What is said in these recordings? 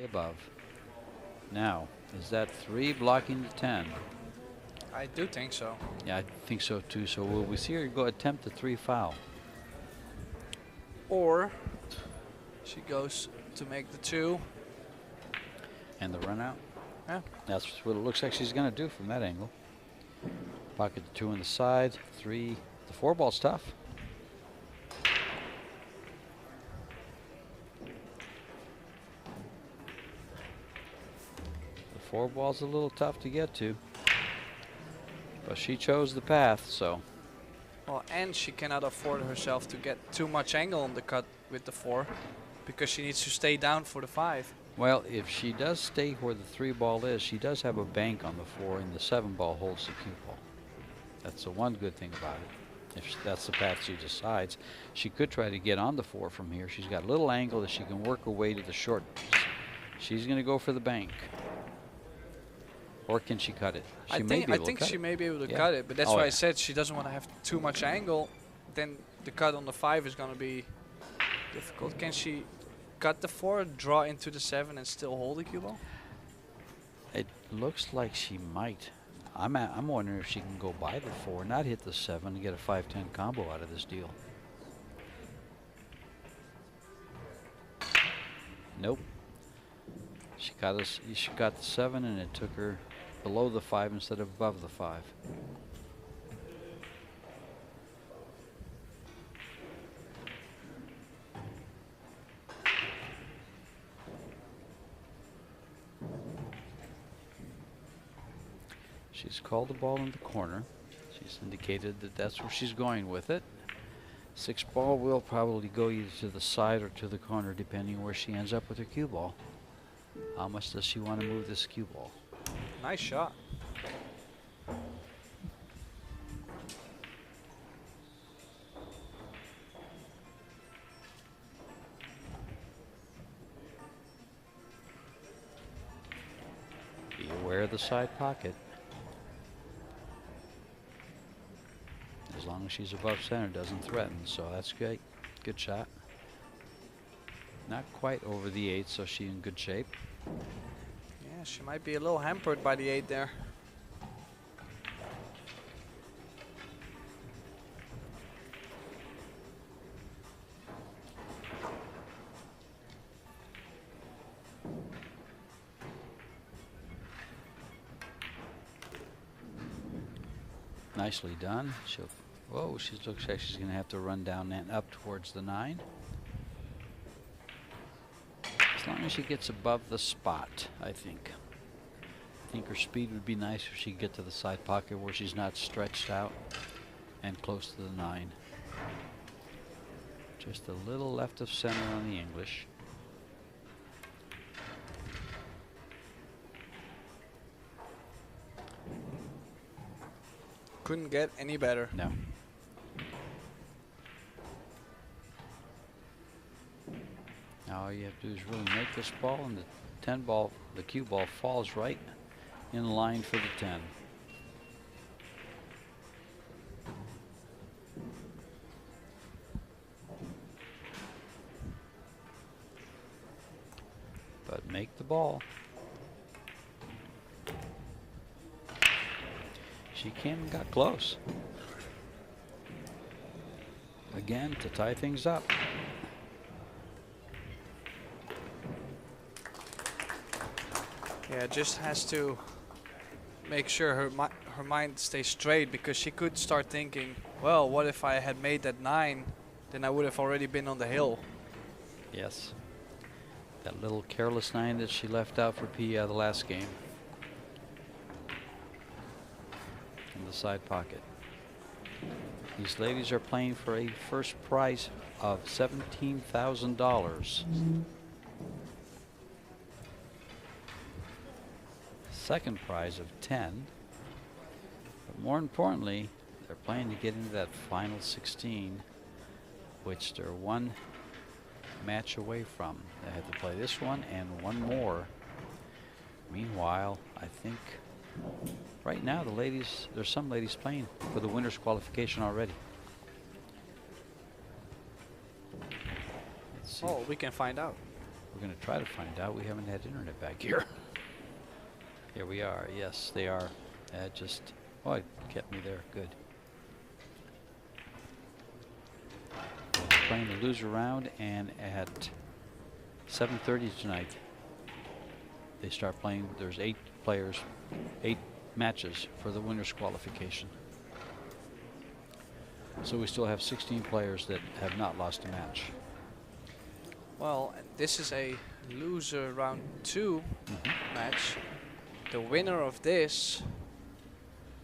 Way above. Now, is that 3 blocking the 10? I do think so. Yeah, I think so too. So will we see her go attempt the 3 foul? Or she goes to make the 2. And the run out? Yeah. That's what it looks like she's going to do from that angle. Pocket the 2 on the side, 3. The 4 ball's tough. The 4 ball's a little tough to get to. But she chose the path, so. Well, and she cannot afford herself to get too much angle on the cut with the 4 because she needs to stay down for the 5. Well, if she does stay where the 3 ball is, she does have a bank on the 4, and the 7 ball holds the cue ball. That's the one good thing about it. If that's the path she decides, she could try to get on the 4 from here. She's got a little angle that she can work her way to the short. She's going to go for the bank. Or can she cut it? I think she may be able to cut it, but that's why I said she doesn't want to have too much angle. Then the cut on the 5 is going to be difficult. Can she cut the 4, draw into the 7, and still hold the cue ball? It looks like she might. I'm wondering if she can go by the 4, not hit the 7, and get a 5-10 combo out of this deal. Nope. She got the 7, and it took her below the 5 instead of above the 5. She's called the ball in the corner. She's indicated that that's where she's going with it. 6 ball will probably go either to the side or to the corner, depending where she ends up with her cue ball. How much does she want to move this cue ball? Nice shot. Be aware of the side pocket. As long as she's above center, doesn't threaten, so that's great. Good shot. Not quite over the 8, so she's in good shape. Yeah, she might be a little hampered by the 8 there. Nicely done. Whoa, she looks like she's going to have to run down and up towards the 9. As long as she gets above the spot, I think. I think her speed would be nice if she could get to the side pocket where she's not stretched out and close to the 9. Just a little left of center on the English. Couldn't get any better. No. Now all you have to do is really make this ball, and the 10 ball, the cue ball, falls right in line for the 10. But make the ball. She got close. Again, to tie things up. Yeah, just has to make sure her mind stays straight, because she could start thinking, well, what if I had made that 9, then I would have already been on the hill. Yes. That little careless 9 that she left out for PEI the last game. In the side pocket. These ladies are playing for a first prize of $17,000. Second prize of 10. But more importantly, they're playing to get into that final 16, which they're one match away from. They have to play this one and one more. Meanwhile, I think right now the ladies, there's some ladies playing for the winner's qualification already. Oh, we can find out. We're going to try to find out. We haven't had internet back here. Here we are. Yes, they are. Oh, it kept me there. Good. Playing the loser round, and at 7:30 tonight, they start playing. There's 8 players, 8 matches for the winners qualification. So we still have 16 players that have not lost a match. Well, this is a loser round 2 match. The winner of this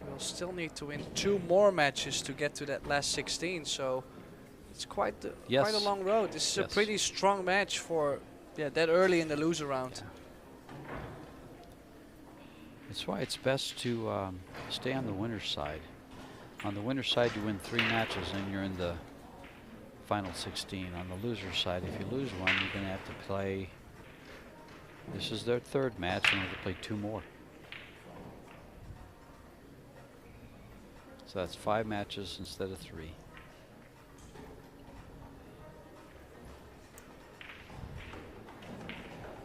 will still need to win 2 more matches to get to that last 16. So it's quite a long road. This is a pretty strong match for that early in the loser round. Yeah. That's why it's best to stay on the winner's side. On the winner's side, you win 3 matches and you're in the final 16. On the loser's side, if you lose one, you're going to have to play. This is their 3rd match, and you have to play 2 more. So that's 5 matches instead of 3.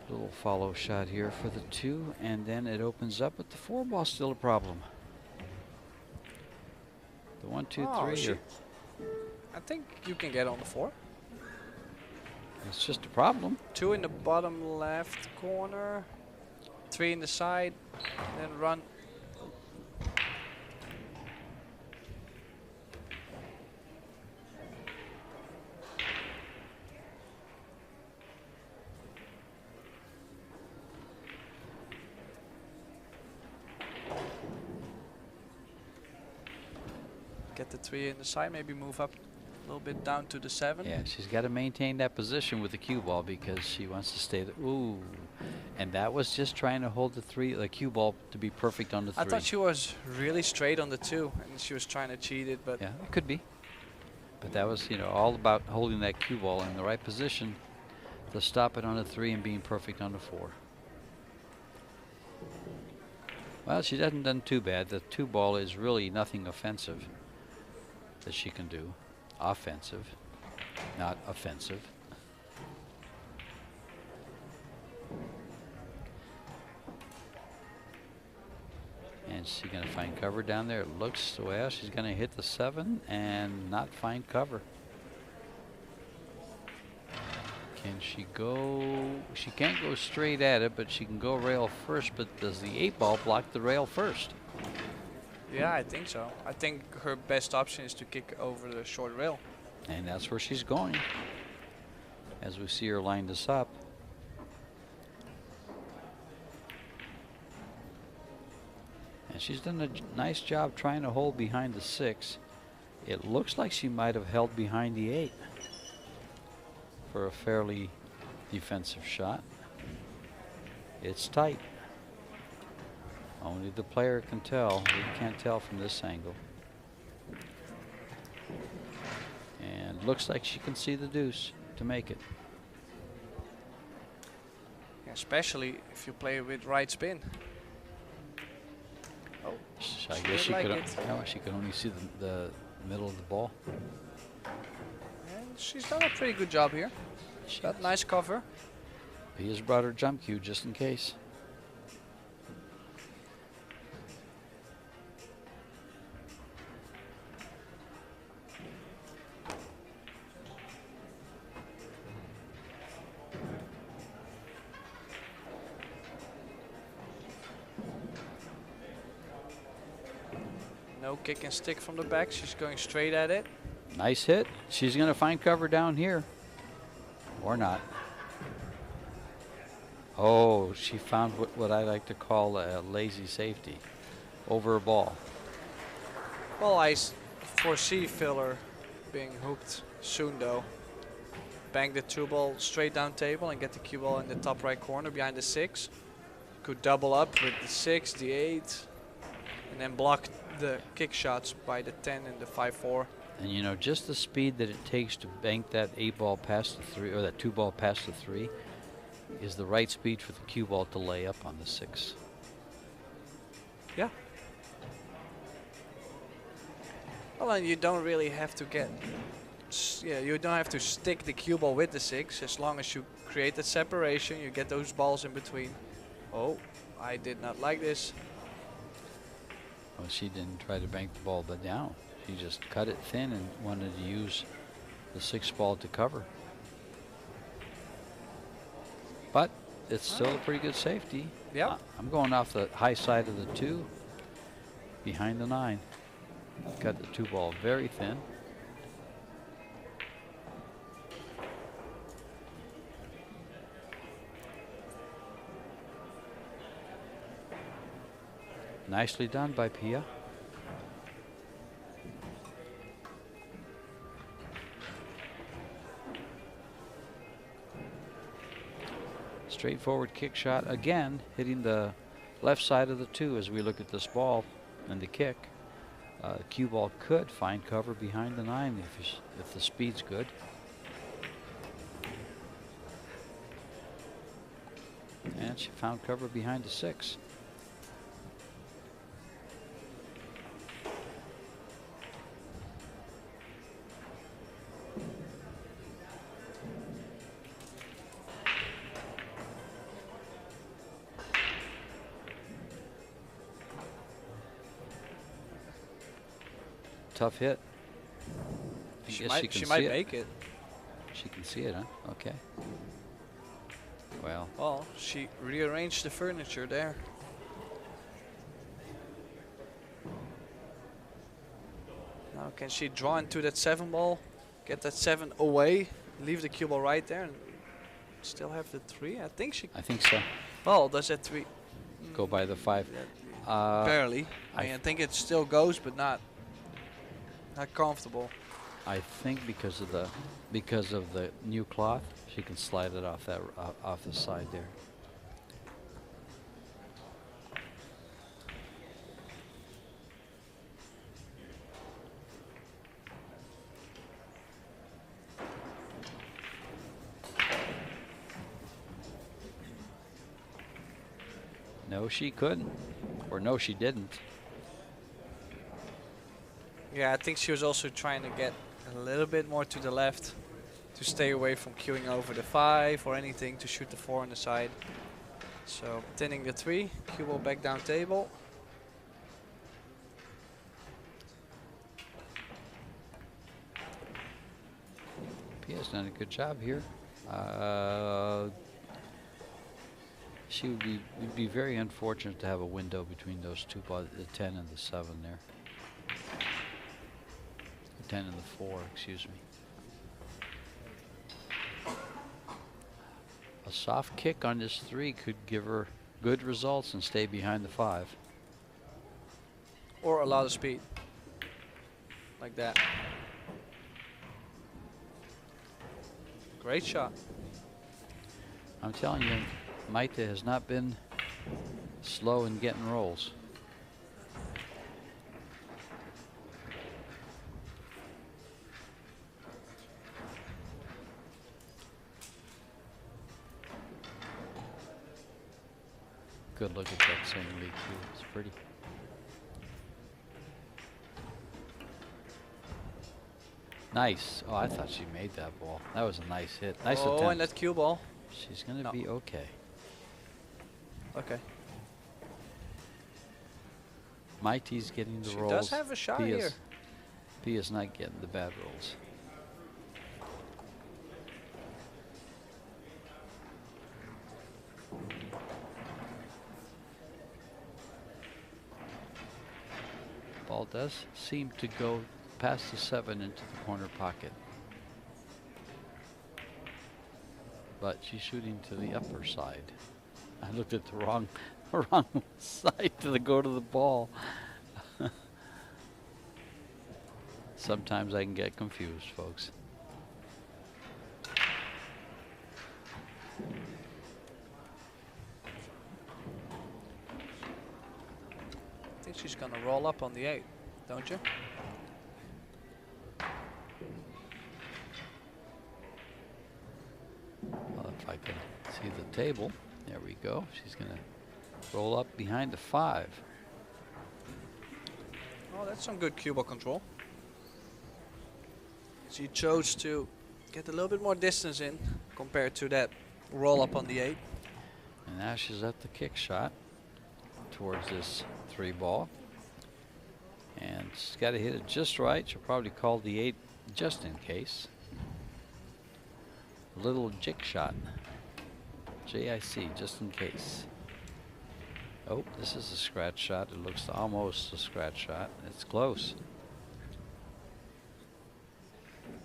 Little follow shot here for the 2, and then it opens up, but the 4 ball's still a problem. The 1, 2, 3. I think you can get on the 4. It's just a problem. 2 in the bottom left corner, 3 in the side, then run. Get the 3 in the side, maybe move up a little bit down to the 7. Yeah, she's got to maintain that position with the cue ball because she wants to stay. Ooh, and that was just trying to hold the cue ball to be perfect on the 3. I thought she was really straight on the 2, and she was trying to cheat it, but yeah, it could be. But that was, all about holding that cue ball in the right position to stop it on the 3 and being perfect on the 4. Well, she hasn't done too bad. The 2 ball is really nothing offensive that she can do. Offensive, not offensive. And she's going to find cover down there. It looks, well, she's going to hit the 7 and not find cover. Can she go? She can't go straight at it, but she can go rail first. But does the 8 ball block the rail first? Yeah, I think so. I think her best option is to kick over the short rail. And that's where she's going. As we see her line this up. And she's done a nice job trying to hold behind the 6. It looks like she might have held behind the 8 for a fairly defensive shot. It's tight. Only the player can tell. We can't tell from this angle. And looks like she can see the deuce to make it. Especially if you play with right spin. Oh, I guess she could only see the middle of the ball. And she's done a pretty good job here. She got nice cover. He has brought her jump cue just in case. No kick and stick from the back. She's going straight at it. Nice hit. She's going to find cover down here. Or not. Oh, she found what I like to call a lazy safety over a ball. Well, I foresee filler being hooked soon though. Bang the 2 ball straight down table and get the cue ball in the top right corner behind the 6. Could double up with the 6, the 8, and then block the kick shots by the 10 and the 5-4. And just the speed that it takes to bank that 8 ball past the 3, or that 2 ball past the 3, is the right speed for the cue ball to lay up on the 6. Yeah. Well, and you don't really have to get yeah, you don't have to stick the cue ball with the 6 as long as you create that separation. You get those balls in between. Oh, I did not like this. Well, she didn't try to bank the ball but down. She just cut it thin and wanted to use the 6 ball to cover. But it's still a pretty good safety. Yep. I'm going off the high side of the 2, behind the 9. Cut the 2 ball very thin. Nicely done by Pia. Straightforward kick shot again, hitting the left side of the 2 as we look at this ball and the kick. Cue ball could find cover behind the 9 if the speed's good. And she found cover behind the 6. Tough hit. She might make it. She can see it, huh? Okay. Well. Well, she rearranged the furniture there. Now can she draw into that 7 ball, get that 7 away, leave the cue ball right there, and still have the 3? I think so. Well, does that 3 go by the 5? Barely. I think it still goes, but not comfortable. I think because of the new cloth, she can slide it off off the side there. No, she couldn't, or no, she didn't. Yeah, I think she was also trying to get a little bit more to the left to stay away from queuing over the 5 or anything, to shoot the 4 on the side. So thinning the 3, cue ball back down table. Pia's done a good job here. She would be very unfortunate to have a window between those 2, the 10 and the 7 there. 10 and the 4, excuse me. A soft kick on this 3 could give her good results and stay behind the 5. Or a lot of speed. Like that. Great shot. I'm telling you, Maite has not been slow in getting rolls. Good look at that same lead too. It's pretty. Nice. Oh, I thought she made that ball. That was a nice hit. Nice attempt. Oh, and that cue ball. She's going to be okay. Okay. Maite's getting the rolls. She does have a shot here. Pia's not getting the bad rolls. Ball does seem to go past the 7 into the corner pocket. But she's shooting to the upper side. I looked at the wrong side to go to the ball. Sometimes I can get confused, folks. I think she's gonna roll up on the 8, don't you? Well, if I can see the table, there we go. She's gonna roll up behind the 5. Oh, that's some good cue ball control. She chose to get a little bit more distance in compared to that roll up on the 8. And now she's at the kick shot towards this 3 ball. And she's got to hit it just right. She'll probably call the 8 just in case. A little jick shot. JIC, just in case. Oh, this is a scratch shot. It looks almost a scratch shot. It's close.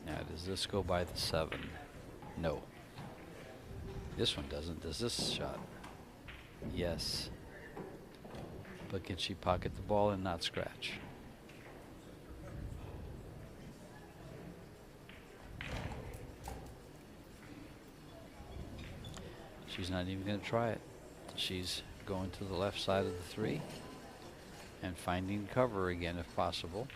Now, does this go by the 7? No. This one doesn't. Does this shot? Yes. But can she pocket the ball and not scratch? She's not even going to try it. She's going to the left side of the 3 and finding cover again if possible.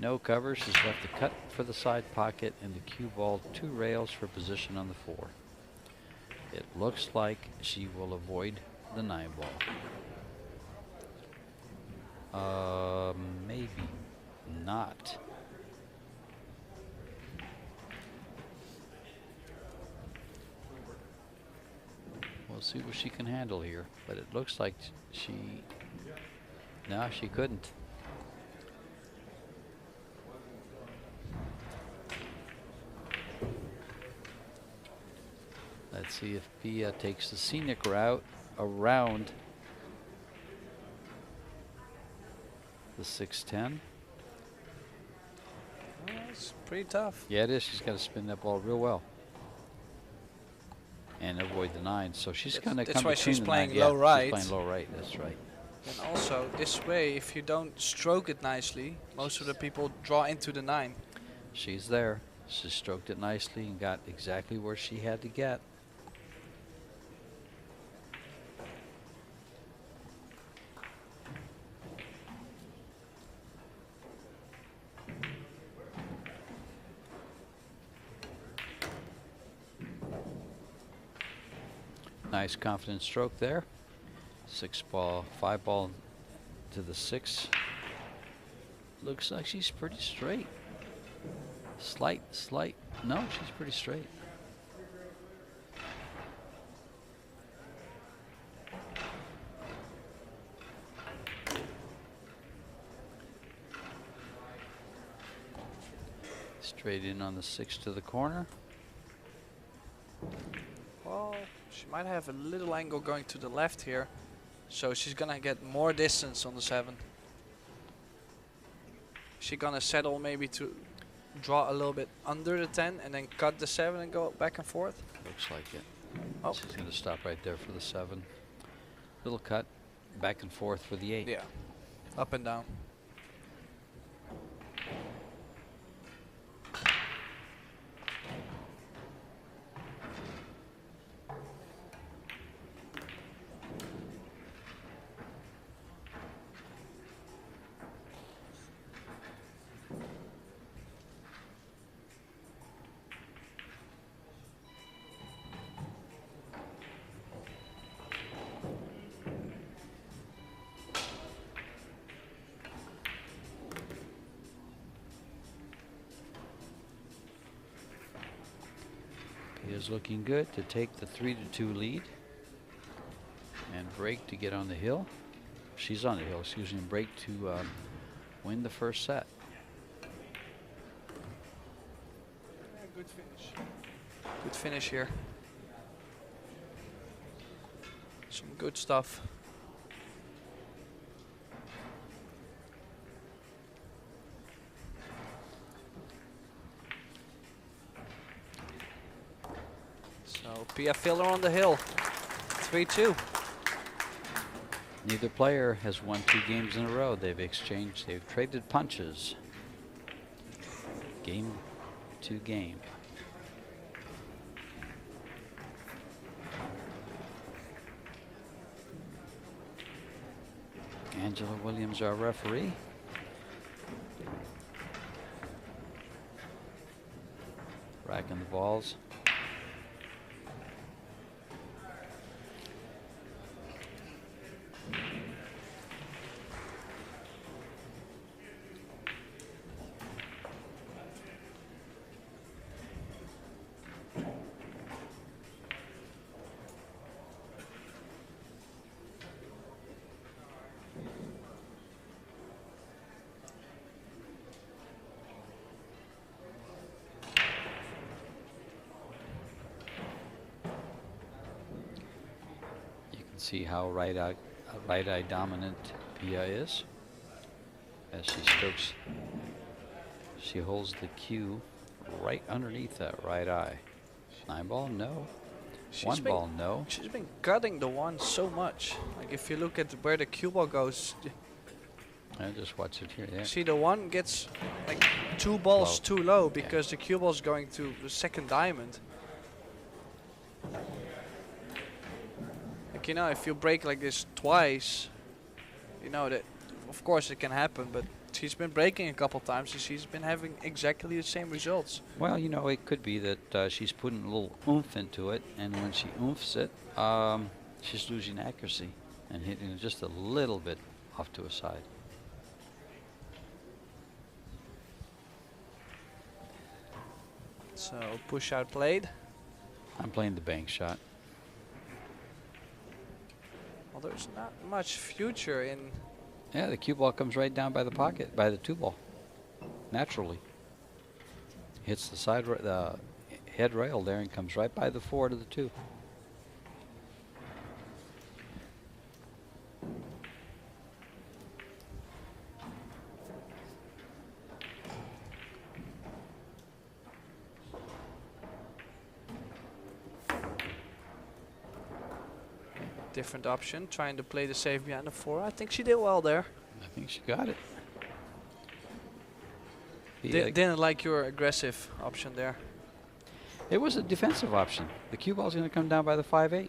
No cover. She's left the cut for the side pocket and the cue ball 2 rails for position on the 4. It looks like she will avoid the 9 ball. Maybe not. We'll see what she can handle here, but it looks like no, she couldn't. Let's see if Pia takes the scenic route around the 610. Oh, it's pretty tough. Yeah, it is. She's got to spin that ball real well and avoid the 9. So she's going to come between the 9. That's why she's playing yeah, low right. She's playing low right. That's right. And also, this way, if you don't stroke it nicely, most of the people draw into the 9. She's there. She stroked it nicely and got exactly where she had to get. Nice confident stroke there. 6 ball, 5 ball to the 6. Looks like she's pretty straight. Slight. No, she's pretty straight. Straight in on the 6 to the corner. Well, she might have a little angle going to the left here, so she's gonna get more distance on the 7. She's gonna settle maybe to draw a little bit under the 10 and then cut the 7 and go back and forth. Looks like it. Oh. She's going to stop right there for the 7. Little cut, back and forth for the 8. Yeah, up and down. Is looking good to take the 3-2 lead and break to get on the hill. She's on the hill, excuse me, and break to win the first set. Yeah, good finish. Good finish here. Some good stuff. So Pia Filler on the hill, 3-2. Neither player has won 2 games in a row. They've traded punches. Game to game. Angela Williams, our referee. Racking the balls. See how right-eye dominant Pia is. As she strokes, she holds the cue right underneath that right eye. 9-ball, no. 1-ball, no. She's been cutting the one so much. Like if you look at where the cue ball goes, I just watch it here. Yeah. see the one gets like 2 balls too low because the cue ball's going to the second diamond. Like, you know, if you break like this twice, you know that of course it can happen, but she's been breaking a couple times and she's been having exactly the same results. Well, you know, it could be that she's putting a little oomph into it, and when she oomphs it, she's losing accuracy and hitting it just a little bit off to a side. So push out played. I'm playing the bank shot. Well, there's not much future in. Yeah, the cue ball comes right down by the pocket, by the 2-ball, naturally. Hits the side, the head rail there, and comes right by the 4 to the 2. Different option, trying to play the safe behind the 4. I think she did well there. I think she got it. Didn't like your aggressive option there. It was a defensive option. The cue ball's going to come down by the 5-8.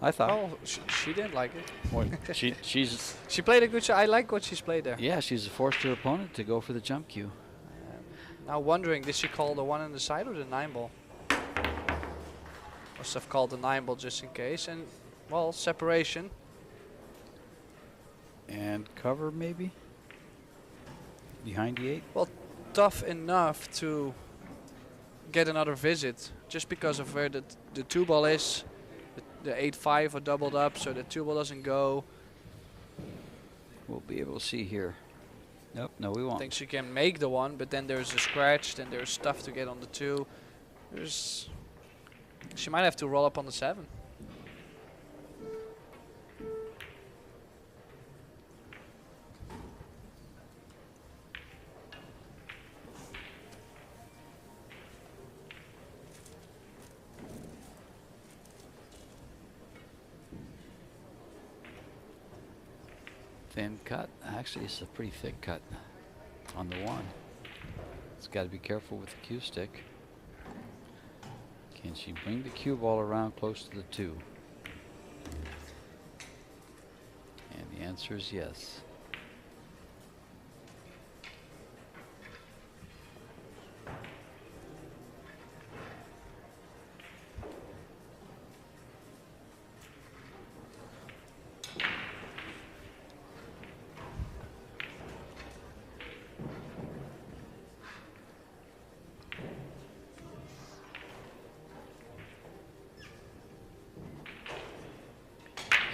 I thought. Oh, she didn't like it. Well, she played a good shot. I like what she's played there. Yeah, she's forced her opponent to go for the jump cue. Now wondering, did she call the 1 on the side or the 9-ball? Must have called the 9-ball just in case. And, well, separation. And cover, maybe? Behind the 8? Well, tough enough to get another visit. Just because of where the 2-ball is. The 8-5 are doubled up, so the 2-ball doesn't go. We'll be able to see here. Nope, no, we won't. I think she can make the 1, but then there's a scratch, then there's stuff to get on the 2. She might have to roll up on the 7. Thin cut. Actually, it's a pretty thick cut on the 1. It's got to be careful with the cue stick. Can she bring the cue ball around close to the 2? And the answer is yes.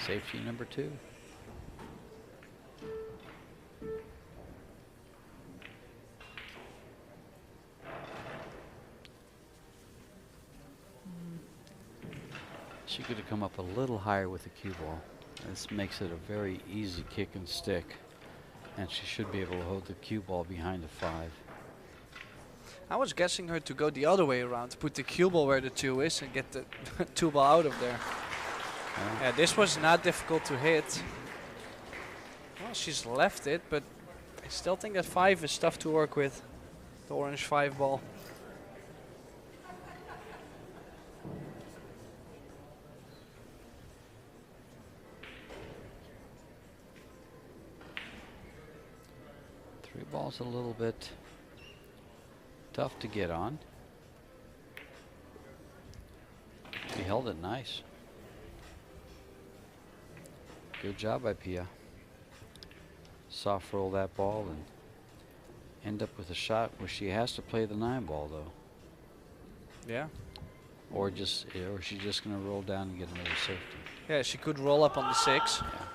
Safety number 2. She could have come up a little higher with the cue ball. This makes it a very easy kick and stick. And she should be able to hold the cue ball behind the 5. I was guessing her to go the other way around, to put the cue ball where the 2 is and get the 2-ball out of there. Yeah, this was not difficult to hit. Well, she's left it, but I still think that 5 is tough to work with. The orange 5-ball. Three ball's a little bit tough to get on. He held it nice. Good job by Pia. Soft roll that ball and end up with a shot where she has to play the 9-ball though. Yeah. Or she's just gonna roll down and get another safety. Yeah, she could roll up on the 6. Yeah.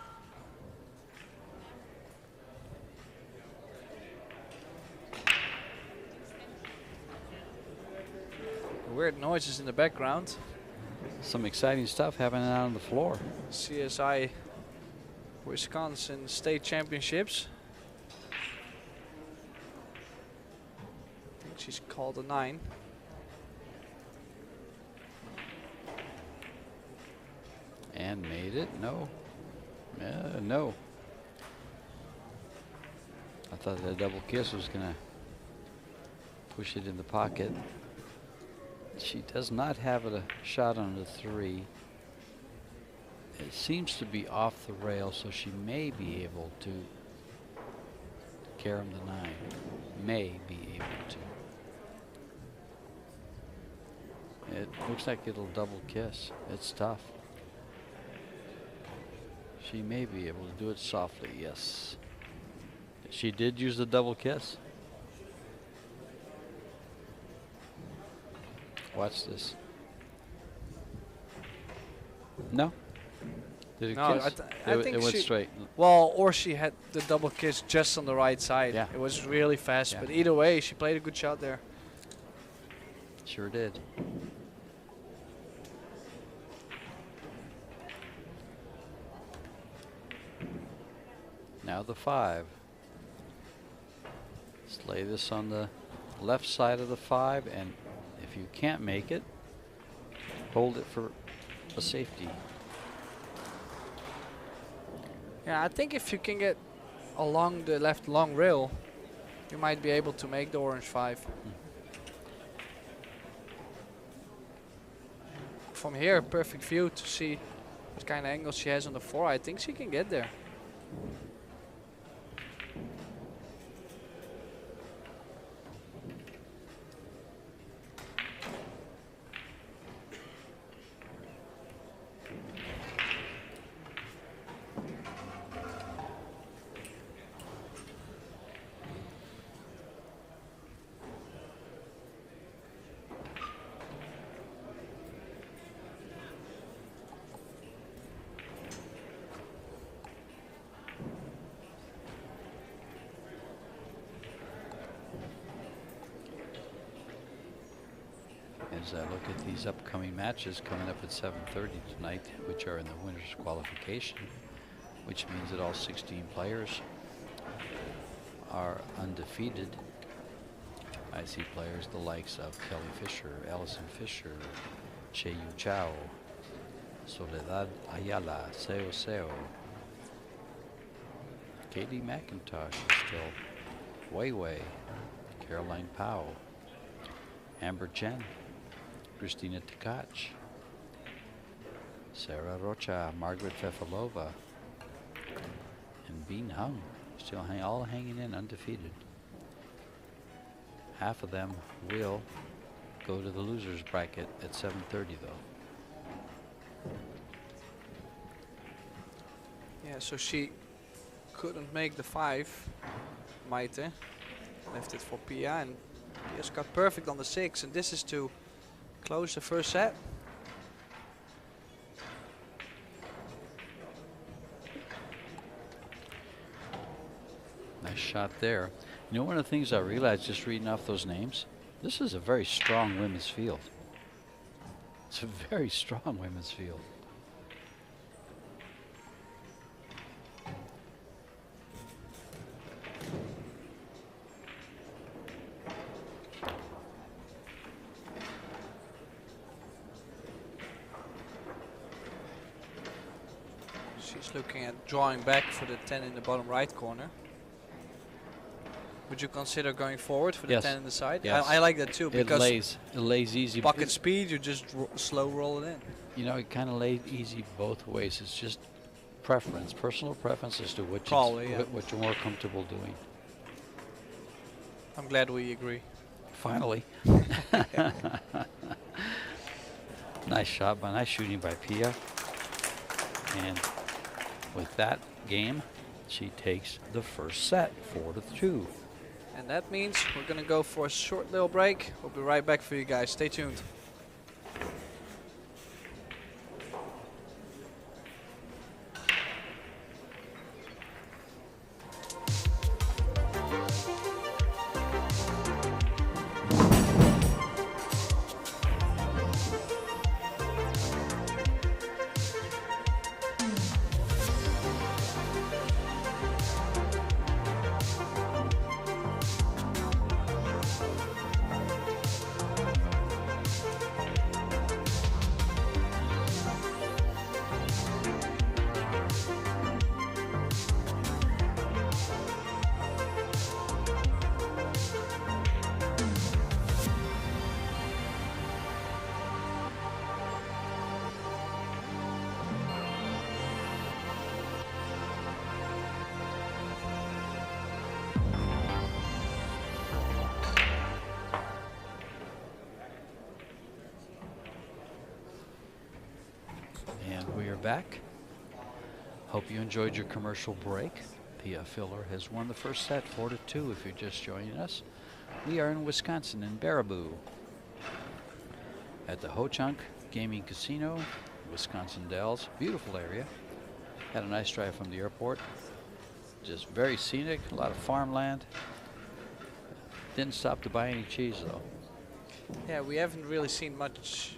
Weird noises in the background. Some exciting stuff happening out on the floor. CSI Wisconsin State Championships. I think she's called a 9. And made it. No. No. I thought that double kiss was going to push it in the pocket. She does not have a shot on the 3. It seems to be off the rail, so she may be able to carom the 9. May be able to. It looks like it'll double kiss. It's tough. She may be able to do it softly, yes. She did use the double kiss. Watch this. No? Did it No, kiss? I think it went she, straight. well, or she had the double kiss just on the right side. Yeah. It was really fast, Yeah. but either way, she played a good shot there. Sure did. Now the 5. Let's lay this on the left side of the 5, and if you can't make it, hold it for a safety. Yeah, I think if you can get along the left long rail, you might be able to make the orange 5. From here, perfect view to see what kind of angle she has on the 4. I think she can get there. As I look at these upcoming matches coming up at 7:30 tonight, which are in the winners qualification, which means that all 16 players are undefeated. I see players the likes of Kelly Fisher, Allison Fisher, Che Yu Chao, Soledad Ayala, Seo Seo. Katie McIntosh is still Wei Wei, Caroline Powell, Amber Chen, Christina Tkach, Sarah Rocha, Margaret Fefalova, and Bean Hung, still all hanging in undefeated. Half of them will go to the losers bracket at 7:30 though. Yeah, so she couldn't make the 5, Maite. Left it for Pia, and Pia's got perfect on the 6, and this is to close the first set. Nice shot there. You know, one of the things I realized just reading off those names, this is a very strong women's field. It's a very strong women's field. She's looking at drawing back for the 10 in the bottom right corner. Would you consider going forward for the Yes. 10 in the side? Yes. I like that too, It because lays easy. pocket speed, you just slow roll it in. You know, it kind of lays easy both ways. It's just preference, personal preference as to what Probably, yeah. what you're more comfortable doing. I'm glad we agree. Finally. Nice shot, nice shooting by Pia. And with that game, she takes the first set, 4-2. And that means we're going to go for a short little break. We'll be right back for you guys. Stay tuned. And we are back. Hope you enjoyed your commercial break. Pia Filler has won the first set 4-2 if you're just joining us. We are in Wisconsin in Baraboo at the Ho-Chunk Gaming Casino, Wisconsin Dells. Beautiful area. Had a nice drive from the airport. Just very scenic, a lot of farmland. Didn't stop to buy any cheese though. Yeah, we haven't really seen much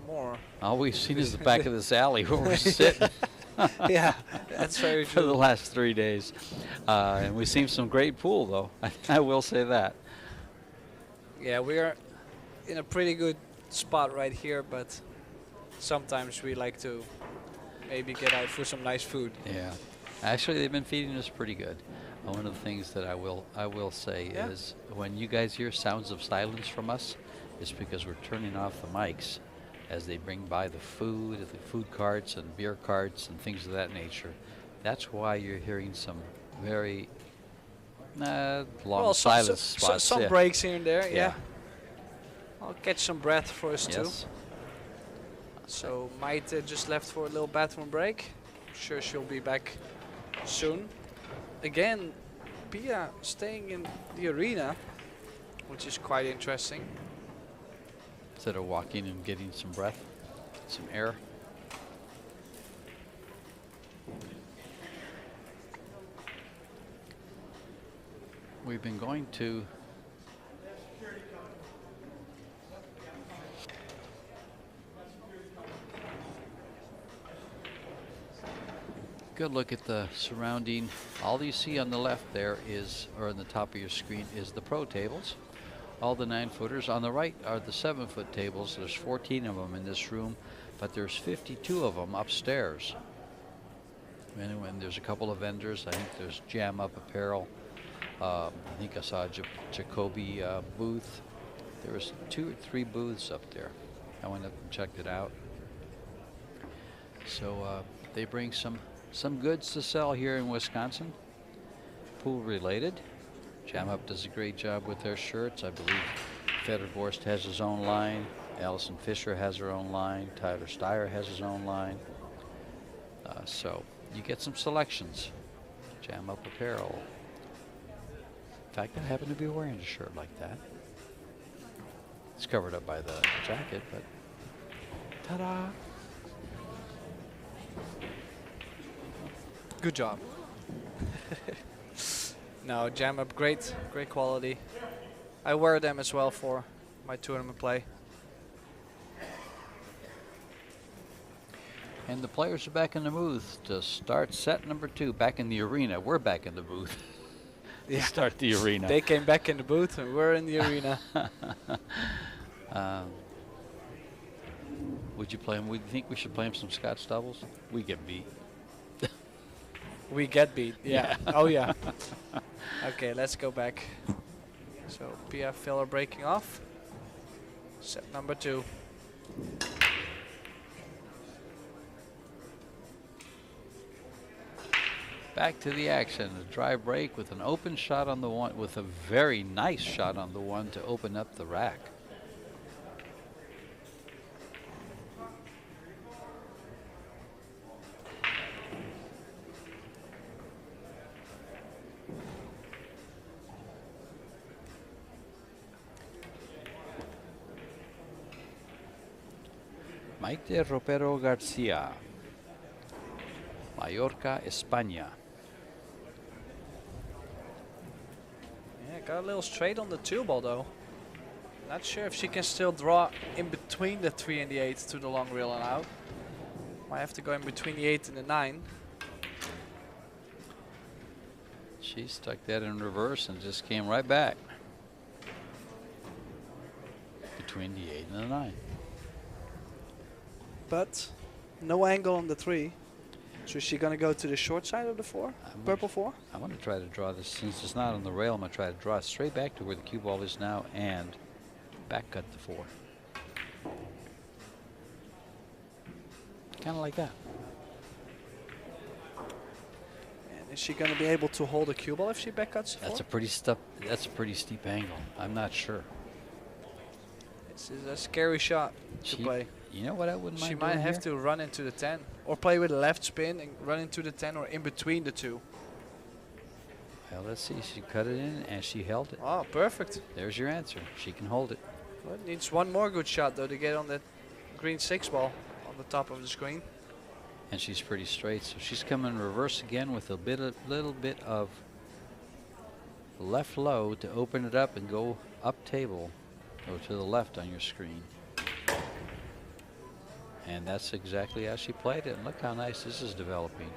more. All we've seen is the back of this alley where we're sitting. Yeah, that's very For true. the last 3 days. And we've seen some great pool though. I will say that. Yeah, we are in a pretty good spot right here, but sometimes we like to maybe get out for some nice food. Yeah. Actually, they've been feeding us pretty good. One of the things that I will say is when you guys hear sounds of silence from us, it's because we're turning off the mics as they bring by the food carts and beer carts and things of that nature. That's why you're hearing some very long silence spots. Some breaks here and there, yeah. I'll catch some breath for us too. So Maite just left for a little bathroom break. I'm sure she'll be back soon. Again, Pia staying in the arena, which is quite interesting. Instead of walking and getting some breath, some air. We've been going to good look at the surrounding. All you see on the left there is, or on the top of your screen, is the pro tables. All the 9-footers. On the right are the 7-foot tables. There's 14 of them in this room, but there's 52 of them upstairs. And when there's a couple of vendors, I think there's Jam Up Apparel. I think I saw a Jacoby booth. There was 2 or 3 booths up there. I went up and checked it out. So they bring some goods to sell here in Wisconsin, pool related. Jam Up does a great job with their shirts. I believe Federborst has his own line. Allison Fisher has her own line. Tyler Steyer has his own line. So you get some selections. Jam Up Apparel. In fact, I happen to be wearing a shirt like that. It's covered up by the jacket, but ta-da! Good job. No, Jam Up, great quality. I wear them as well for my tournament play. And the players are back in the booth to start set number 2. Back in the arena. We're back in the booth. To start the arena. They came back in the booth and we're in the arena. Would you play him? Would you think we should play him some Scotch doubles? We get beat. We get beat. Yeah. Oh yeah. Okay, let's go back. So Pia Filler breaking off. Set number 2. Back to the action. A dry break with an open shot on the one, with a very nice shot on the one to open up the rack. Maite Ropero Garcia, Mallorca, España. Yeah, got a little straight on the 2-ball though. Not sure if she can still draw in between the 3 and the 8 to the long reel and out. Might have to go in between the 8 and the 9. She stuck that in reverse and just came right back. Between the 8 and the 9. But no angle on the 3. So is she going to go to the short side of the 4? Purple 4? I want to try to draw this. Since it's not on the rail, I'm going to try to draw it straight back to where the cue ball is now and back cut the 4. Kind of like that. And is she going to be able to hold a cue ball if she back cuts the 4? That's a pretty steep angle. I'm not sure. This is a scary shot to play. You know what I wouldn't mind She might doing have here? to run into the 10. Or play with left spin and run into the 10 or in between the two. Well, let's see. She cut it in and she held it. Oh, perfect. There's your answer. She can hold it. Well, it needs one more good shot though to get on that green 6 ball on the top of the screen. And she's pretty straight, so she's coming reverse again with a little bit of left low to open it up and go up table, go to the left on your screen. And that's exactly how she played it. And look how nice this is developing.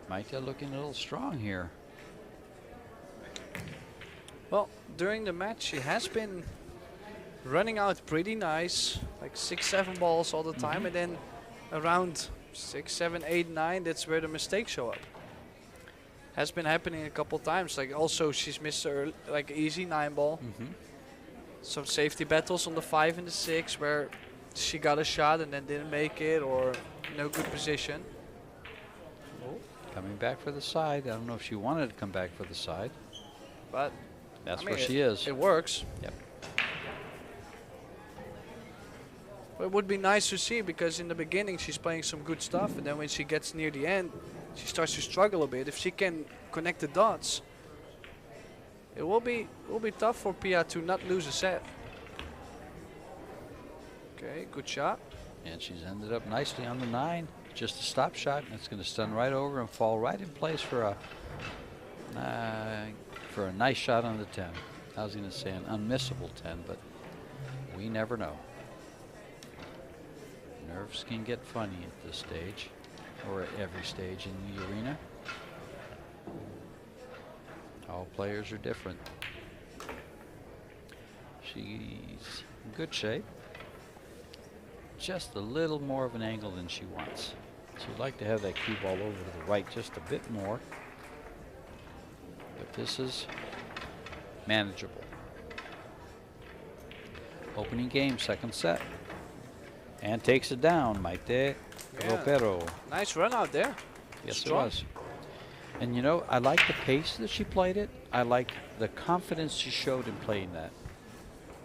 Maite looking a little strong here. Well, during the match she has been running out pretty nice, like 6-7 balls all the time, and then around 6, 7, 8, 9, that's where the mistakes show up. Has been happening a couple times. Like also she's missed her like easy 9 ball. Some safety battles on the 5 and the 6 where she got a shot and then didn't make it, or no good position. Coming back for the side. I don't know if she wanted to come back for the side, but that's I mean, where she is. It works. Yep. But it would be nice to see, because in the beginning she's playing some good stuff, and then when she gets near the end she starts to struggle a bit. If she can connect the dots, it will be tough for Pia to not lose a set. Okay, good shot. And she's ended up nicely on the 9. Just a stop shot, and it's going to stun right over and fall right in place for a nice shot on the 10. I was going to say an unmissable 10, but we never know. Nerves can get funny at this stage, or at every stage in the arena. All players are different. She's in good shape. Just a little more of an angle than she wants. She'd like to have that cue ball over to the right just a bit more. But this is manageable. Opening game, second set. And takes it down, Maite Ropero. Nice run out there. Yes, Strong. it was. And you know, I like the pace that she played it. I like the confidence she showed in playing that.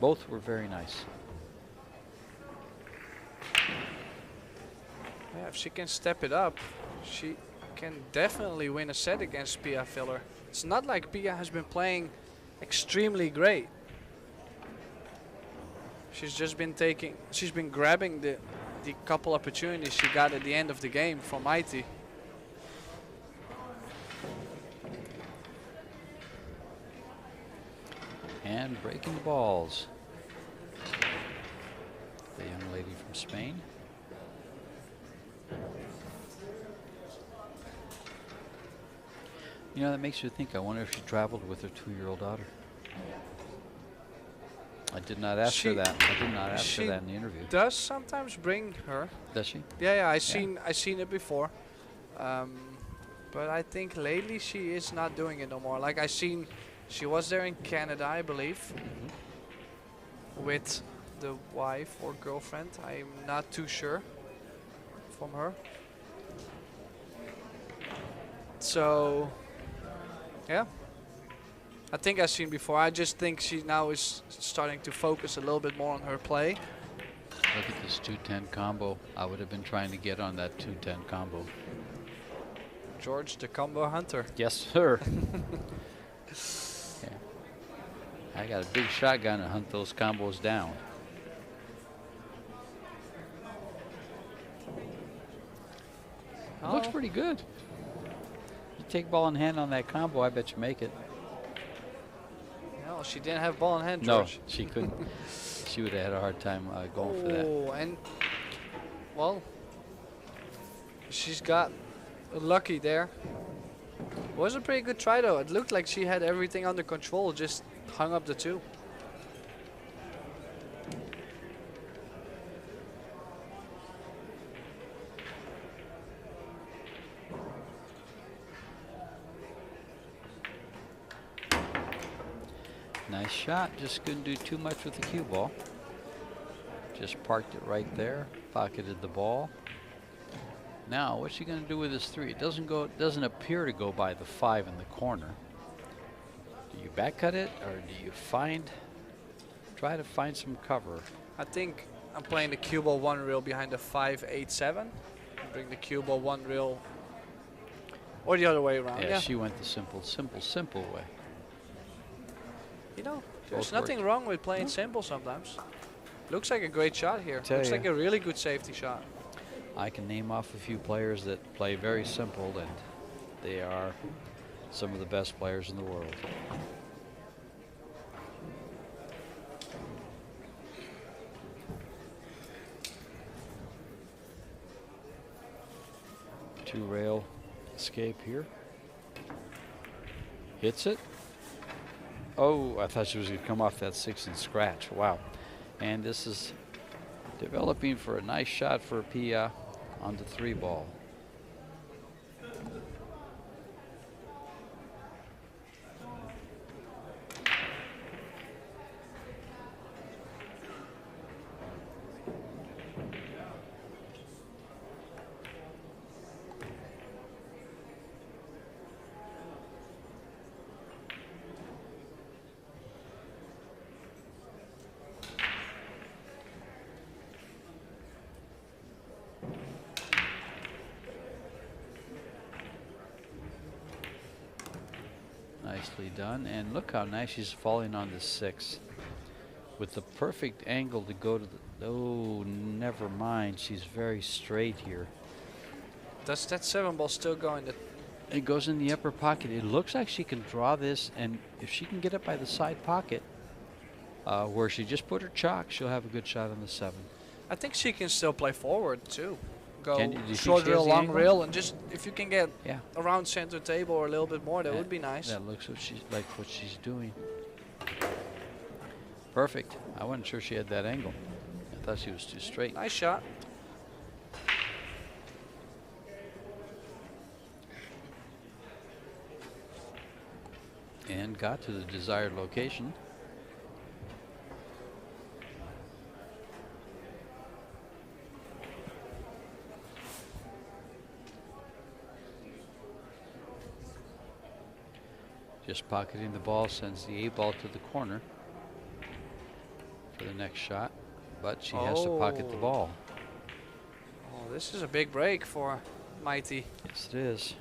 Both were very nice. Yeah, if she can step it up, she can definitely win a set against Pia Filler. It's not like Pia has been playing extremely great. She's just been grabbing the couple opportunities she got at the end of the game from Maite. And breaking the balls. The young lady from Spain. You know, that makes you think, I wonder if she traveled with her 2-year-old daughter. I did not ask her that. I did not ask her that in the interview. Does sometimes bring her. Does she? Yeah, I seen it before. But I think lately she is not doing it no more. Like I seen, she was there in Canada, I believe, with the wife or girlfriend. I'm not too sure from her. So, yeah. I think I've seen before. I just think she now is starting to focus a little bit more on her play. Look at this 210 combo. I would have been trying to get on that 210 combo. George, the combo hunter. Yes, sir. Yeah. I got a big shotgun to hunt those combos down. Looks pretty good. You take ball in hand on that combo, I bet you make it. No, she didn't have ball in hand, No, George. she couldn't. She would have had a hard time going for that. Oh, and well, she's got lucky there. Was a pretty good try though. It looked like she had everything under control, just hung up the 2. Nice Nice shot. Just couldn't do too much with the cue ball. Just parked it right there. Pocketed the ball. Now, what's she going to do with this 3? It doesn't appear to go by the 5 in the corner. Do you back cut it, or do you try to find some cover? I think I'm playing the cue ball 1 reel behind the 5, 8, 7. Bring the cue ball 1 reel, or the other way around. Yeah, she went the simple way. You know, there's nothing wrong with playing simple sometimes. Looks like a great shot here. Looks like a really good safety shot. I can name off a few players that play very simple, and they are some of the best players in the world. Two rail escape here. Hits it. Oh, I thought she was going to come off that 6 and scratch. Wow. And this is developing for a nice shot for Pia on the 3 ball. Nicely done, and look how nice she's falling on the 6 with the perfect angle to go to the, oh, never mind, she's very straight here. Does that 7 ball still go in the... It goes in the upper pocket. It looks like she can draw this, and if she can get it by the side pocket where she just put her chalk, she'll have a good shot on the 7. I think she can still play forward too. Go you short rail, long rail, and just if you can get around center table or a little bit more, that would be nice. That looks what she's doing. Perfect. I wasn't sure she had that angle. I thought she was too straight. Nice shot. And got to the desired location. Just pocketing the ball sends the 8 ball to the corner for the next shot, but she has to pocket the ball. Oh, this is a big break for Mighty. Yes, it is.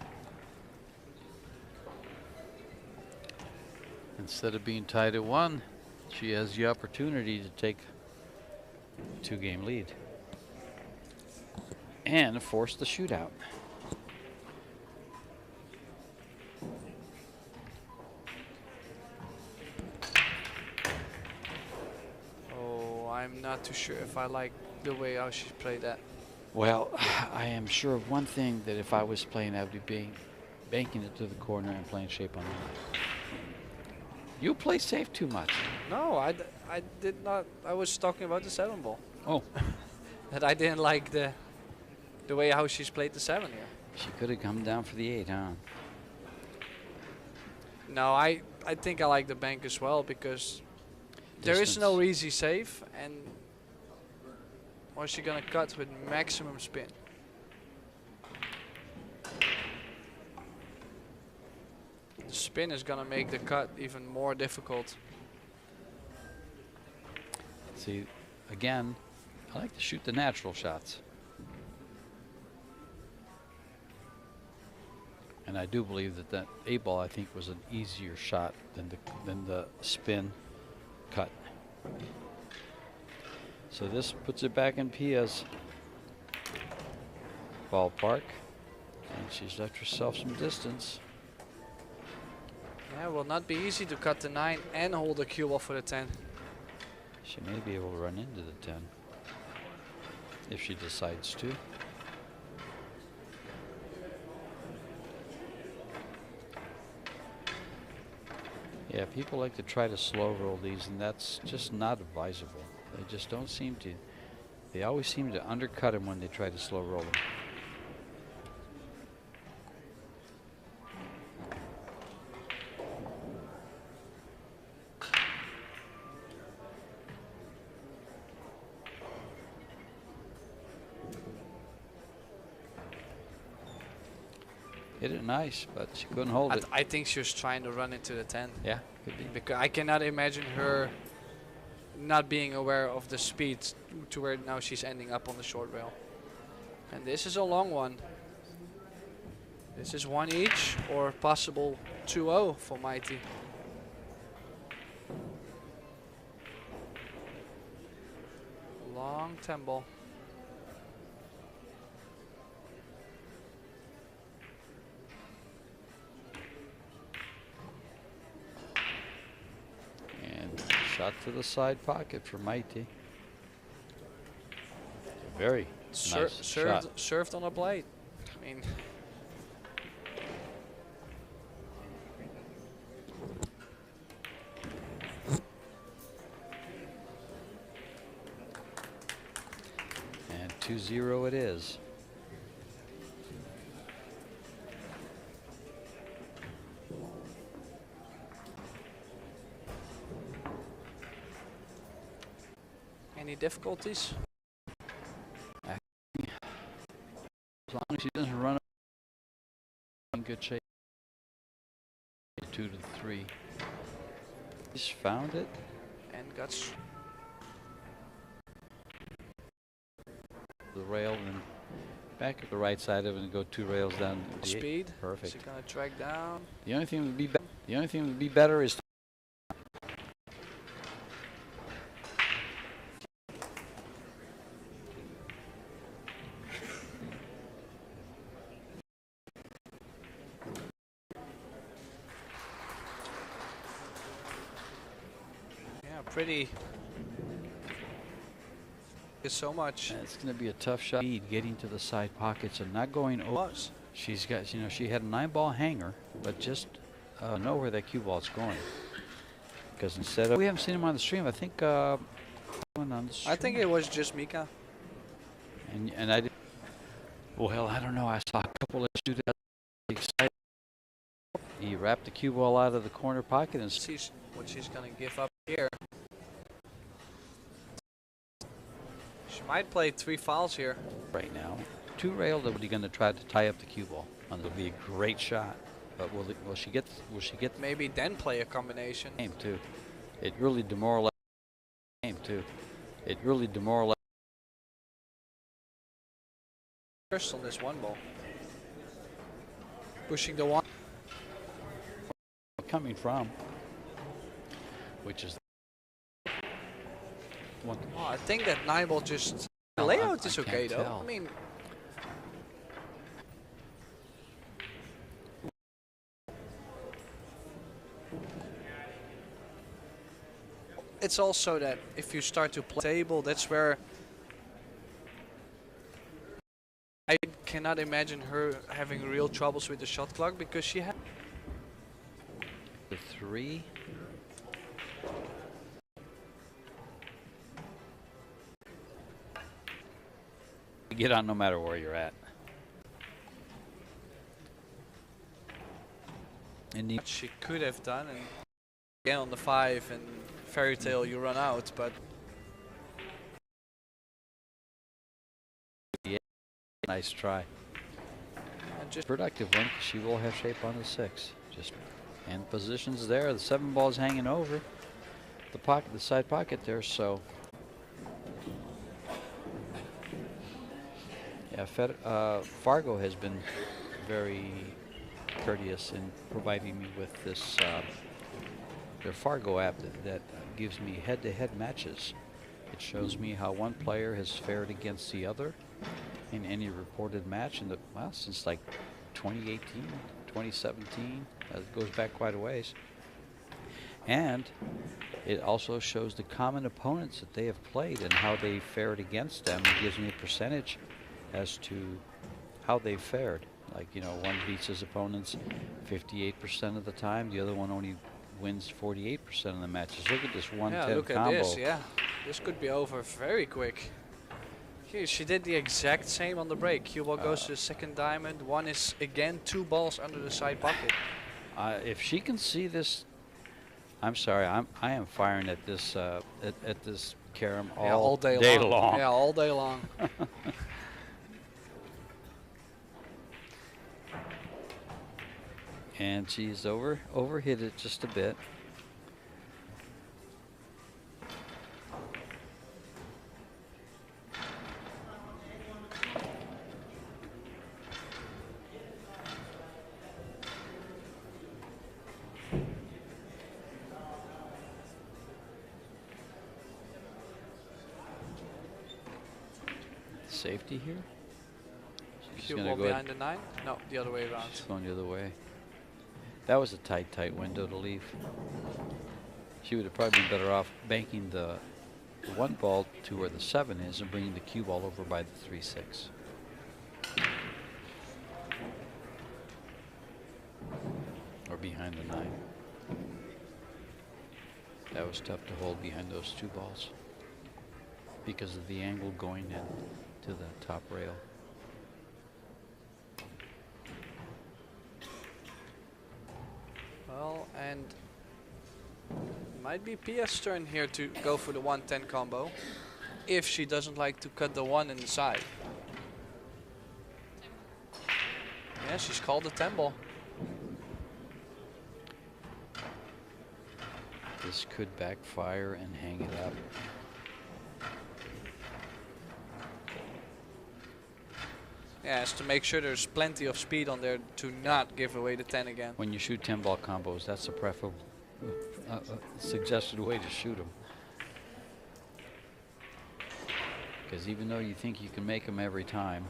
Instead of being tied at 1, she has the opportunity to take a 2-game lead and force the shootout. I'm not too sure if I like the way how she played that. Well, I am sure of one thing, that if I was playing, I would be banking it to the corner and playing shape on the line. You play safe too much. No, I did not. I was talking about the 7 ball. Oh. That I didn't like the way how she's played the 7 here. She could have come down for the 8, huh? No, I think I like the bank as well, because there is no easy save, and or is she gonna cut with maximum spin? The spin is gonna make the cut even more difficult. See, again, I like to shoot the natural shots. And I do believe that 8 ball, I think, was an easier shot than the spin cut. So this puts it back in Pia's ballpark, and she's left herself some distance. Yeah, it will not be easy to cut the 9 and hold the cue ball for the 10. She may be able to run into the 10 if she decides to. Yeah, people like to try to slow roll these, and that's just not advisable. They just don't seem to. They always seem to undercut them when they try to slow roll them. Hit it nice, but she couldn't hold it. I think she was trying to run into the 10. Yeah, could be. Because I cannot imagine her not being aware of the speed to where now she's ending up on the short rail. And this is a long one. This is 1 each or possible 2-0 for Mighty. Long 10 ball. And shot to the side pocket for Mighty. Very nice shot. Served on a blade. I mean, and 2-0 it is. any difficulties? As long as she doesn't run in good shape. 2 to 3. He's found it. And got the rail and back at the right side of it and go 2 rails down. Speed. Perfect. Is it gonna drag down? The only thing would be better is pretty. It's so much. It's going to be a tough shot. Getting to the side pockets and not going over. She's got, you know, she had a 9-ball hanger, but just know where that cue ball's going. Because instead of, we haven't seen him on the stream. I think on the stream. I think it was just Mika. And I did. Well, I don't know. I saw a couple of shoot that excited. He wrapped the cue ball out of the corner pocket and sees what she's going to give up here. She might play 3 fouls here. Right now, 2 rail. That going to try to tie up the cue ball. And it'll be a great shot. But will she get? Will she get? Maybe then play a combination. Game too. It really demoralized. Game too. It really demoralized. First on this 1 ball. Pushing the 1. Coming from, which is one. Oh, I think that 9 ball just the layout is okay though. Tell. I mean, it's also that if you start to play table, that's where I cannot imagine her having real troubles with the shot clock because she had. The 3. You get on no matter where you're at. And what she could have done, and again on the 5 and fairy tale you run out, but yeah, nice try. And just productive one. She will have shape on the 6. Just. And positions there. The 7 ball's hanging over the pocket, the side pocket there. So, yeah, Fargo has been very courteous in providing me with this their Fargo app that gives me head-to-head matches. It shows me how one player has fared against the other in any reported match in the since like 2018, 2017. It goes back quite a ways. And it also shows the common opponents that they have played and how they fared against them. It gives me a percentage as to how they fared. Like, you know, one beats his opponents 58% of the time. The other one only wins 48% of the matches. Look at this 110 yeah, look combo. at this, yeah. This could be over very quick. Here, she did the exact same on the break. Cue ball goes to the 2nd diamond. 1 is again 2 balls under the side pocket. If she can see this, I'm sorry, I am firing at this at this carom all day long. Yeah, all day long. And she's overhit it just a bit. Safety here. She's going to go behind the 9? No, the other way around. She's going the other way. That was a tight window to leave. She would have probably been better off banking the 1 ball to where the 7 is and bringing the cue ball over by the 3-6. Or behind the 9. That was tough to hold behind those 2 balls because of the angle going in to the top rail. Well, and might be Pia's turn here to go for the 1-10 combo if she doesn't like to cut the 1 in the side. Yeah, she's called the 10 ball. This could backfire and hang it up. Yeah, it's to make sure there's plenty of speed on there to not give away the 10 again. When you shoot 10 ball combos, that's a preferable suggested way to shoot them. Because even though you think you can make them every time,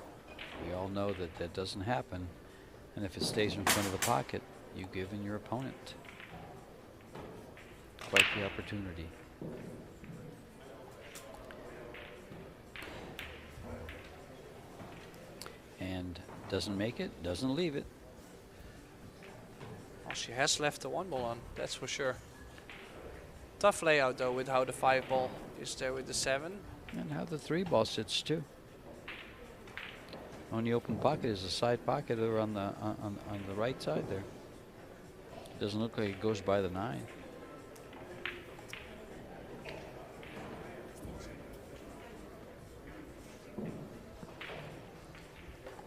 we all know that that doesn't happen. And if it stays in front of the pocket, you've given your opponent quite the opportunity. And doesn't make it, doesn't leave it. Well, she has left the 1 ball on, that's for sure. Tough layout though with how the 5 ball is there with the 7. And how the 3 ball sits too. Only open pocket is the side pocket over on the right side there. Doesn't look like it goes by the 9.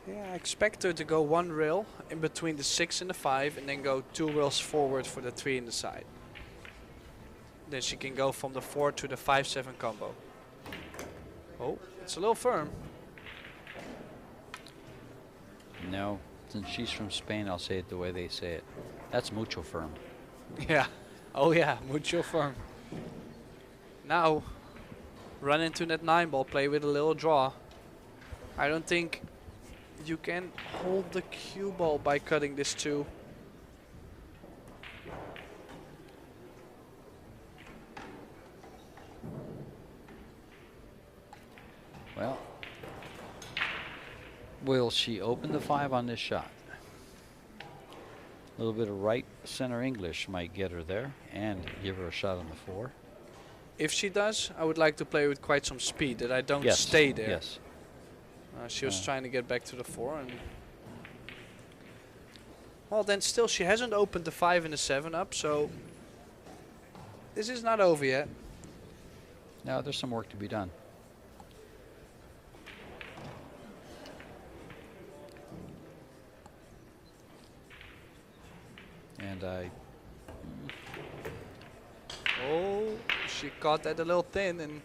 Yeah, I expect her to go 1 rail in between the 6 and the 5 and then go 2 rails forward for the 3 in the side. Then she can go from the 4 to the 5-7 combo. Oh, it's a little firm. No, since she's from Spain, I'll say it the way they say it. That's mucho firm. Yeah. Oh yeah, mucho firm. Now, run into that 9 ball, play with a little draw. I don't think you can hold the cue ball by cutting this 2. Well, will she open the 5 on this shot? A little bit of right center English might get her there and give her a shot on the 4. If she does, I would like to play with quite some speed, that I don't stay there. Yes. She was trying to get back to the 4. And well, then still she hasn't opened the 5 and the 7 up, so this is not over yet. No, there's some work to be done. And oh, she caught that a little thin, and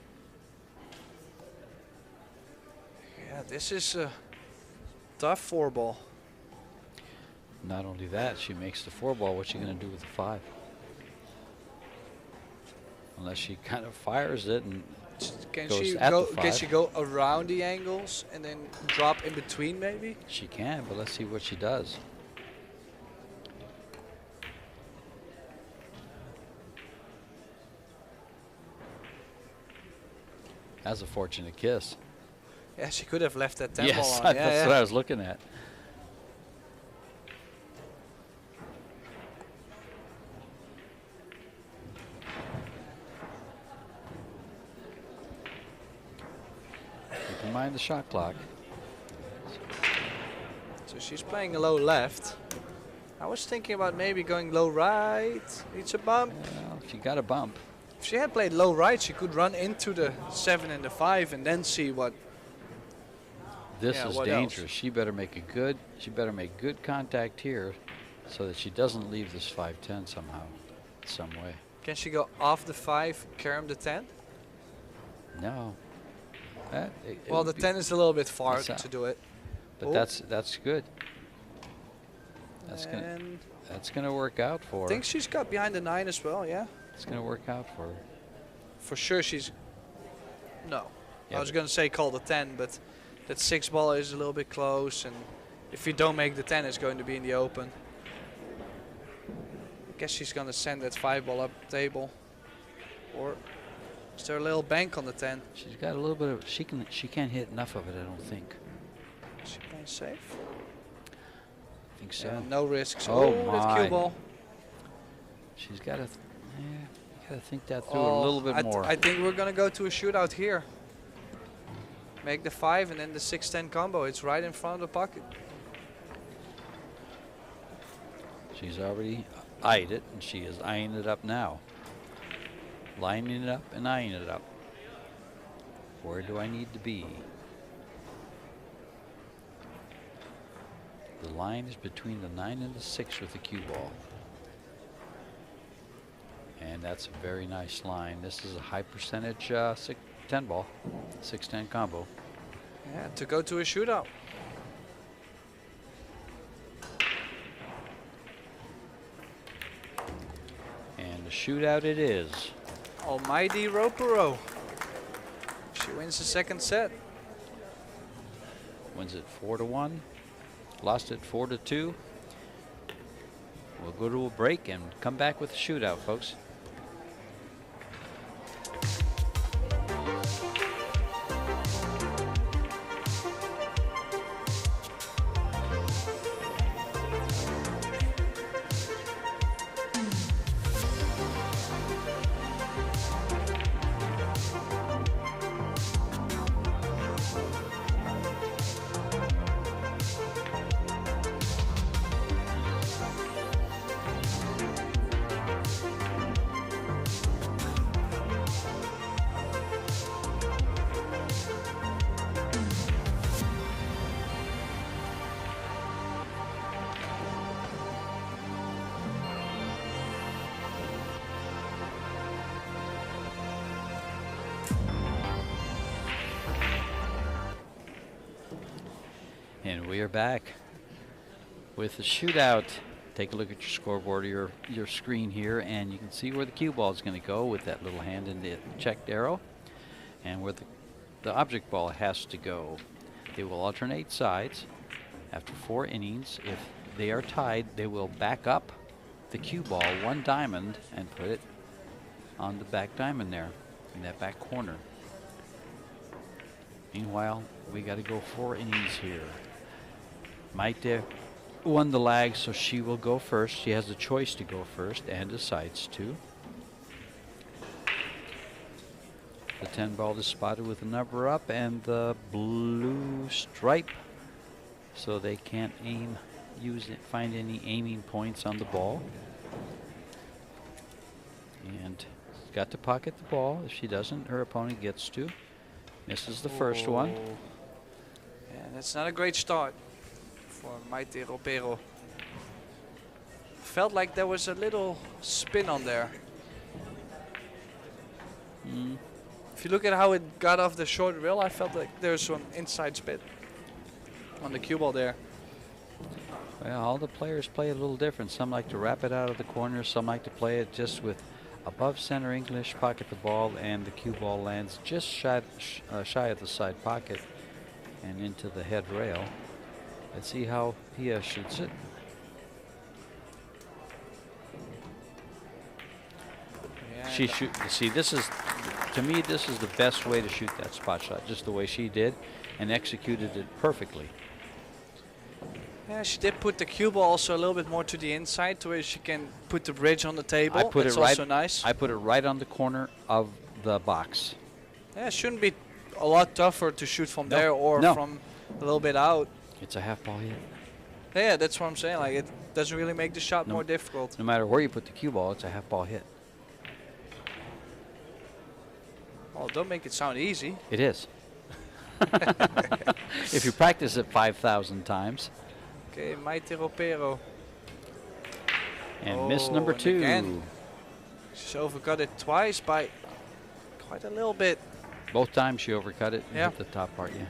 yeah, this is a tough 4 ball. Not only that, she makes the 4 ball. What's she going to do with the 5? Unless she kind of fires it and can goes she at go? the 5. Can she go around the angles and then drop in between, maybe? She can, but let's see what she does. That's a fortunate kiss. Yeah, she could have left that 10 yes, ball on. that's Yeah, what I was looking at. Keep in mind the shot clock. So she's playing a low left. I was thinking about maybe going low right. It's a bump. Well, she got a bump. If she had played low right, she could run into the 7 and the 5 and then see what. This is what dangerous. else? She better make a good. She better make good contact here so that she doesn't leave this 5-10 somehow, some way. Can she go off the 5, carom the 10? No. Well, the 10 is a little bit far to do it. But that's good. That's gonna work out for her. I think she's got behind the 9 as well, yeah? It's gonna work out for her. For sure she's... No. Yeah, I was gonna say call the 10, but that 6 ball is a little bit close, and if you don't make the 10, it's going to be in the open. I guess she's gonna send that 5 ball up the table. Or is there a little bank on the 10? She's got a little bit of... She can't hit enough of it, I don't think. Is she playing safe? I think so. Yeah, no risks. Oh that cue ball. She's got to... gotta think that through a little bit more. I think we're gonna go to a shootout here. Make the 5 and then the 6-10 combo. It's right in front of the pocket. She's already eyed it, and she is eyeing it up now. Lining it up and eyeing it up. Where do I need to be? The line is between the 9 and the 6 with the cue ball. And that's a very nice line. This is a high percentage 6-10 ball, 6-10 combo. Yeah, to go to a shootout. And the shootout it is. Almighty Ropero. She wins the second set. Wins it 4-1. Lost it 4-2. We'll go to a break and come back with the shootout, folks. And we are back with the shootout. Take a look at your scoreboard or your screen here, and you can see where the cue ball is going to go with that little hand in the checked arrow, and where the object ball has to go. They will alternate sides. After 4 innings, if they are tied, they will back up the cue ball 1 diamond and put it on the back diamond there in that back corner. Meanwhile, we got to go 4 innings here. Maite won the lag, so she will go first. She has the choice to go first and decides to. The 10 ball is spotted with the number up and the blue stripe, so they can't aim, find any aiming points on the ball. And got to pocket the ball. If she doesn't, her opponent gets to. Misses the first one. Yeah, that's not a great start for Maite Ropero. Felt like there was a little spin on there. If you look at how it got off the short rail, I felt like there's some inside spin on the cue ball there. Well, all the players play a little different. Some like to wrap it out of the corner. Some like to play it just with above center English, pocket the ball, and the cue ball lands just shy of the side pocket and into the head rail. Let's see how Pia shoots it. Yeah, See, this is, to me, this is the best way to shoot that spot shot, just the way she did, and executed it perfectly. Yeah, she did put the cue ball also a little bit more to the inside, to where she can put the bridge on the table. That's also nice. I put it right on the corner of the box. Yeah, it shouldn't be a lot tougher to shoot from there or from a little bit out. It's a half ball hit. Yeah, that's what I'm saying. Like, it doesn't really make the shot more difficult. No matter where you put the cue ball, it's a half ball hit. Oh, don't make it sound easy. It is. If you practice it 5,000 times. Okay, Maite Ropero. And miss number and 2. again. She's overcut it twice by quite a little bit. Both times she overcut it and Yeah. hit the top part, yeah.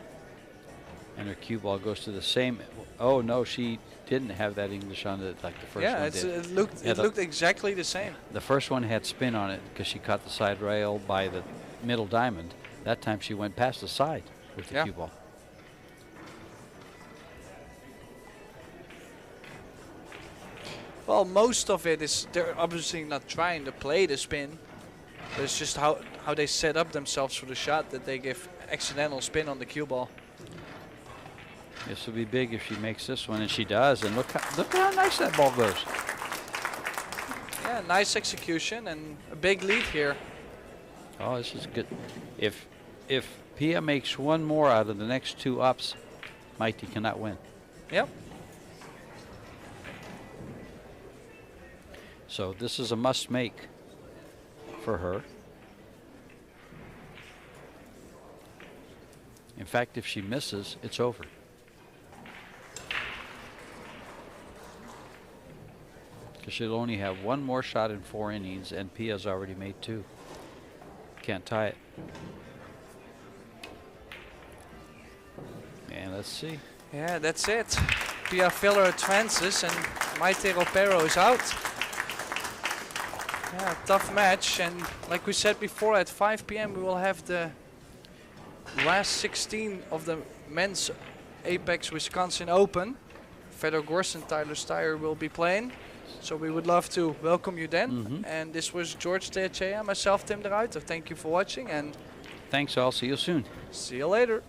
And her cue ball goes to the same. Oh no, she didn't have that English on it like the first Yeah, one did. it looked exactly the same. The first one had spin on it because she caught the side rail by the middle diamond. That time she went past the side with the cue ball. Well, most of it is they're obviously not trying to play the spin, but it's just how they set up themselves for the shot that they give accidental spin on the cue ball. This will be big if she makes this one, and she does. And look how nice that ball goes. Yeah, nice execution and a big lead here. Oh, this is good. If Pia makes one more out of the next 2 ups, Mighty cannot win. Yep. So this is a must make for her. In fact, if she misses, it's over. Because she'll only have one more shot in 4 innings, and Pia's already made 2. Can't tie it. And let's see. Yeah, that's it. Pia Filler advances and Maite Ropero is out. Yeah, tough match, and like we said before, at 5 p.m. we will have the last 16 of the men's Apex Wisconsin Open. Fedor Gorson, Tyler Steyer will be playing, so we would love to welcome you then. And this was George Teachea, myself, Tim de Ruiter. Thank you for watching, and thanks all. See you soon. see you later.